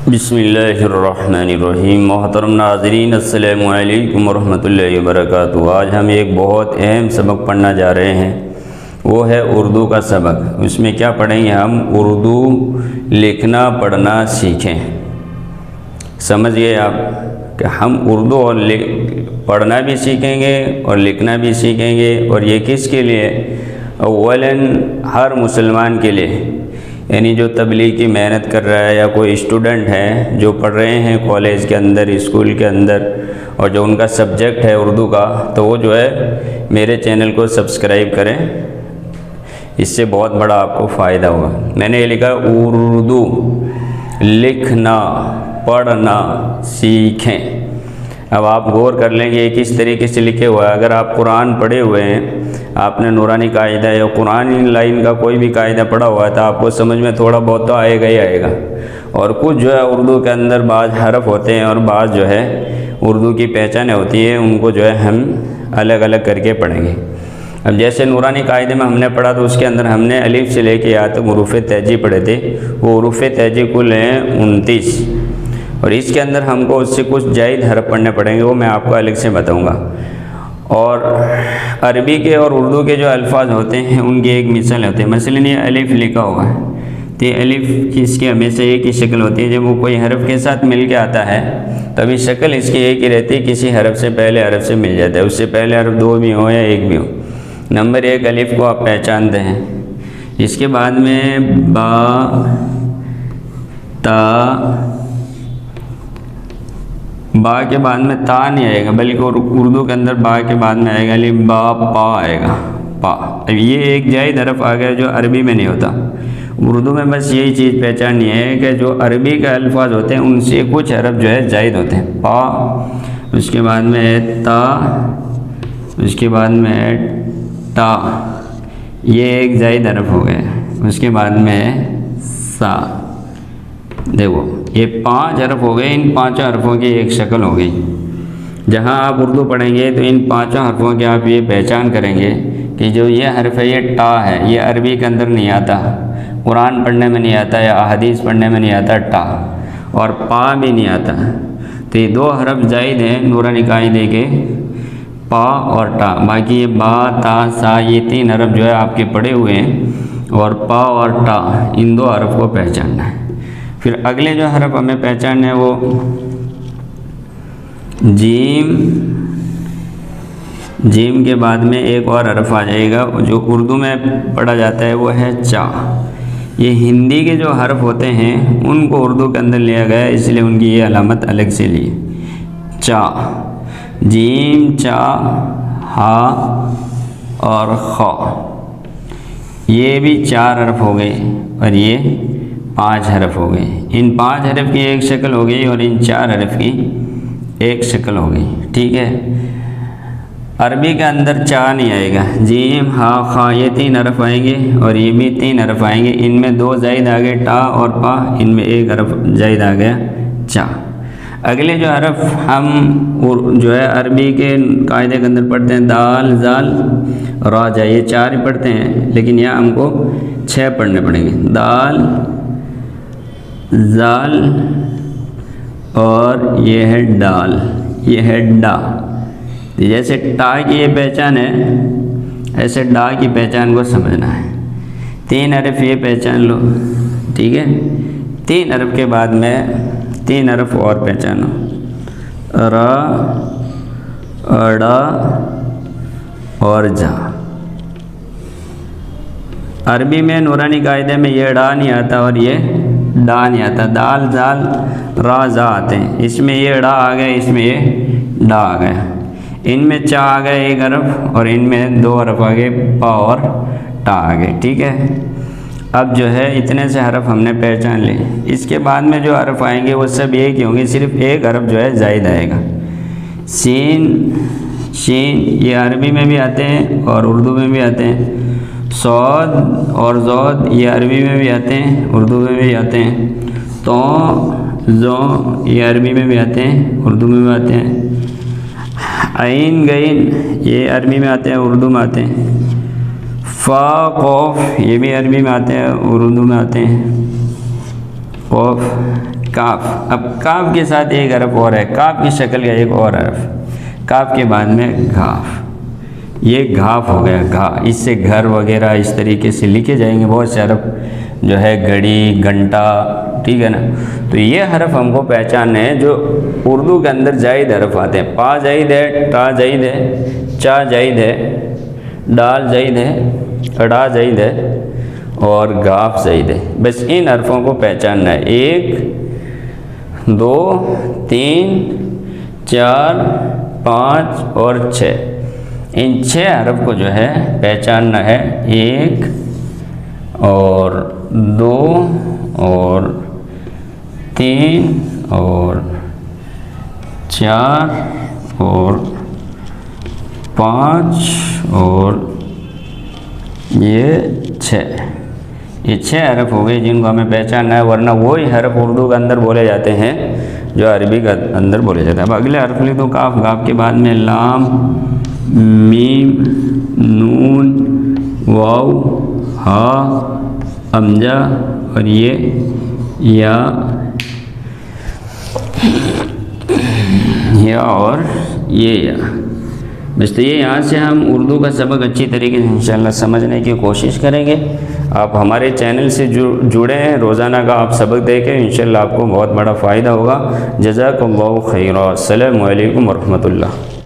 बिस्मिल्लाहिर्रहमानिर्रहीम। मोहतरम नाज़रीन, अस्सलामु अलैकुम वरहमतुल्लाहि वबरकातुहू। आज हम एक बहुत अहम सबक पढ़ना जा रहे हैं, वो है उर्दू का सबक। उसमें क्या पढ़ेंगे हम? उर्दू लिखना पढ़ना सीखें। समझ गए आप कि हम उर्दू और पढ़ना भी सीखेंगे और लिखना भी सीखेंगे। और ये किसके लिए? अव्वलन हर मुसलमान के लिए, यानी जो तबलीग की मेहनत कर रहा है या कोई स्टूडेंट है जो पढ़ रहे हैं कॉलेज के अंदर, स्कूल के अंदर, और जो उनका सब्जेक्ट है उर्दू का, तो वो जो है मेरे चैनल को सब्सक्राइब करें। इससे बहुत बड़ा आपको फ़ायदा होगा। मैंने ये लिखा उर्दू लिखना पढ़ना सीखें। अब आप गौर कर लेंगे ये किस तरीके से लिखे हुआ है। अगर आप कुरान पढ़े हुए हैं, आपने नूरानी कायदा या कुरानी लाइन का कोई भी कायदा पढ़ा हुआ है, तो आपको समझ में थोड़ा बहुत तो आएगा ही आएगा। और कुछ जो है उर्दू के अंदर बाज़ हरफ होते हैं और बाज़ जो है उर्दू की पहचानें होती हैं, उनको जो है हम अलग अलग करके पढ़ेंगे। अब जैसे नूरानी कायदे में हमने पढ़ा तो उसके अंदर हमने अलिफ से लेके यहाँ तक हुरूफ़ तहजी पढ़े थे। वो हुरूफ़ तहजी कुल हैं 29, और इसके अंदर हमको उससे कुछ जायद हरफ पढ़ने पड़ेंगे, वो मैं आपको अलग से बताऊंगा। और अरबी के और उर्दू के जो अल्फाज होते हैं उनकी एक मिसाल होती है। मसलन ये अलिफ लिखा हुआ है, तो ये अलिफ इसकी हमेशा एक ही शक्ल होती है। जब वो कोई हरफ के साथ मिल के आता है तभी शक्ल इसकी एक ही रहती है, किसी हरफ से पहले हरफ से मिल जाता है। उससे पहले हरफ दो भी हो या एक भी हो। नंबर एक, अलिफ को आप पहचानते हैं। इसके बाद में बा, ता, बा के बाद में ता नहीं आएगा, बल्कि उर्दू के अंदर बा के बाद में आएगा अलिफ बा पा आएगा, पा। अब ये एक जायद हरफ आ गया जो अरबी में नहीं होता। उर्दू में बस यही चीज़ पहचाननी है कि जो अरबी के अल्फाज होते हैं उनसे कुछ हरफ जो है जायद होते हैं। पा, उसके बाद में है ता, उसके बाद में है टा, ये एक जायद हरफ हो गया। उसके बाद में है सा। देखो ये 5 हरफ हो गए। इन 5 हरफों की एक शक्ल हो गई। जहाँ आप उर्दू पढ़ेंगे तो इन 5 हरफों की आप ये पहचान करेंगे कि जो ये हरफ है ये टा है। ये अरबी के अंदर नहीं आता, कुरान पढ़ने में नहीं आता या हदीस पढ़ने में नहीं आता टा, और पा भी नहीं आता। तो ये 2 हरफ जायद हैं नूरानी कायदे के, पा और टा। बाकी ये बा ता सा ये 3 हरफ जो है आपके पढ़े हुए हैं, और पा और टा इन 2 हरफ को पहचानना है। फिर अगले जो हरफ हमें पहचानना है वो जीम। जीम के बाद में एक और हरफ आ जाएगा जो उर्दू में पढ़ा जाता है, वो है चा। ये हिंदी के जो हरफ होते हैं उनको उर्दू के अंदर लिया गया है, इसलिए उनकी ये अलामत अलग से ली। चा, जीम, चा, हा और खा, ये भी 4 हरफ हो गए और ये 5 हरफ हो गए। इन 5 हरफ की एक शक्ल हो गई और इन 4 हरफ की एक शक्ल हो गई। ठीक है। अरबी के अंदर चा नहीं आएगा। जीम, हा, खा ये 3 हरफ आएंगे और ये भी 3 हरफ आएंगे। इनमें 2 जायद आ गए टा और पा, इनमें 1 हरफ जायद आ गया चा। अगले जो हरफ हम जो है अरबी के कायदे के अंदर पढ़ते हैं, दाल, जाल, राजा, ये 4 ही पढ़ते हैं, लेकिन यहाँ हमको 6 पढ़ने पड़ेंगे। दाल, जाल और ये है डाल, ये है डा। जैसे टा की ये पहचान है, ऐसे डा की पहचान को समझना है। 3 हरफ ये पहचान लो। ठीक है। 3 हरफ के बाद में 3 हरफ और पहचानो, रा, अड़ा और जा। अरबी में नूरानी कायदे में ये डा नहीं आता और ये डा नहीं आता। दाल, जाल, रा, जा आते हैं। इसमें ये डा आ गया, इसमें ये डा आ गया। इनमें चा आ गया 1 हरफ और इनमें 2 हरफ आ गए, पा और टा आ गए। ठीक है। अब जो है इतने से हरफ हमने पहचान लिए। इसके बाद में जो हरफ आएंगे वो सब एक ही होंगे, सिर्फ 1 हरफ जो है जायद आएगा। सीन, शीन ये अरबी में भी आते हैं और उर्दू में भी आते हैं। सौद और जौद ये अरबी में भी आते हैं, उर्दू में भी आते हैं। तो जो ये अरबी में भी आते हैं, उर्दू में भी आते हैं। आइन, गईन ये अरबी में आते हैं, उर्दू में आते हैं। फ़ा, क़ाफ़ ये भी अरबी में आते हैं, उर्दू में आते हैं। क़ाफ़, काफ। अब काफ के साथ एक हरफ और है, काफ की शक्ल का एक और हरफ, काफ के बाद में घाफ, ये घाफ हो गया घा। इससे घर वगैरह इस तरीके से लिखे जाएंगे बहुत से हरफ, जो है घड़ी, घंटा, ठीक है ना। तो ये हरफ हमको पहचानने हैं जो उर्दू के अंदर जायद हरफ आते हैं। पा जायद है, टा जायद है, चा जायद है, डाल जायद है, अड़ा जायद है और गाफ जायद है। बस इन हरफों को पहचानना है। 1 2 3 4 5 और 6, इन 6 हरफ को जो है पहचानना है। 1 और 2 और 3 और 4 और 5 और ये 6, ये 6 हरफ हो गए जिनको हमें पहचानना है, वरना वही हरफ उर्दू के अंदर बोले जाते हैं जो अरबी के अंदर बोले जाते हैं। अब अगले हरफ लिख दो काफ, काफ के बाद में लाम, मीम, नून, वाव, हा, हमजा और ये या और ये या। बस तो ये यहाँ से हम उर्दू का सबक अच्छी तरीके से इंशाल्लाह समझने की कोशिश करेंगे। आप हमारे चैनल से जुड़े हैं, रोज़ाना का आप सबक देखें, इंशाल्लाह आपको बहुत बड़ा फ़ायदा होगा। जज़ाकल्लाहु खैरा। अस्सलामु अलैकुम वरहमतुल्लाह।